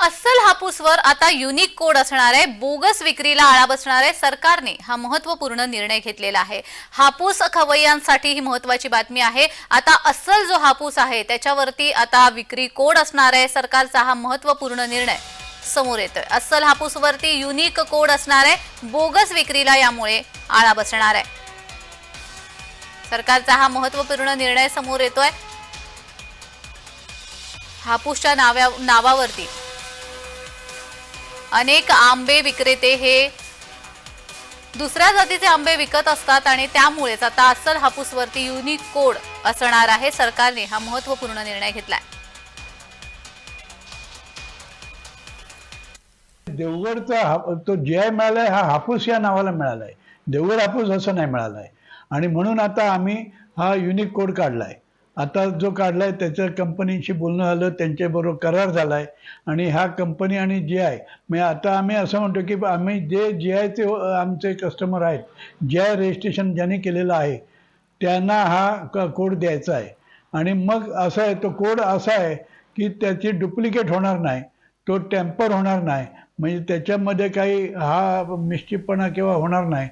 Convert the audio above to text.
अस्सल हापूसवर आता unique code असणार आहे, बोगस विक्रीला आळा बसणार आहे। सरकारने हा महत्त्वपूर्ण निर्णय घेतलेला आहे। हापूस खवय्यांसाठी ही महत्त्वाची बातमी आहे। आता अस्सल जो हापूस आहे त्याच्यावरती आता विक्री कोड असणार आहे। सरकारचा हा महत्त्वपूर्ण निर्णय समोर येतोय। अस्सल हापूसवरती युनिक कोड असणार आहे, बोगस विक्रीला यामुळे आळा बसणार आहे। सरकारचा हा महत्त्वपूर्ण निर्णय समोर येतोय। हापूसच्या नावावरती अनेक आंबे विक्रेते हे दुसऱ्या जातीचे आंबे विकत असतात आणि त्यामुळेच आता अस्सल हापूसवरती युनिक कोड असणार आहे। सरकारने हा महत्त्वपूर्ण निर्णय घेतलाय। देवगडचा तो जीआय मिळालाय हा हापूस या नावाला मिळालाय, देवगड हापूस असं नाही मिळालाय। आणि म्हणून आता आम्ही हा युनिक कोड काढलाय। आता जो काढलाय त्याच्या कंपनीशी बोलणं झालं, त्यांच्याबरोबर करार झालाय आणि हा कंपनी आणि जीआय म्हणजे आता आम्ही असं म्हणतो की आम्ही जे जीआयचे आमचे कस्टमर आहेत, जीआय रजिस्ट्रेशन ज्यांनी केलेलं आहे त्यांना हा कोड द्यायचा आहे। आणि मग असं आहे, तो कोड असा आहे की त्याची डुप्लिकेट होणार नाही, तो टेम्पर होणार नाही, म्हणजे त्याच्यामध्ये काही हा मिस्टेकपणा किंवा होणार नाही।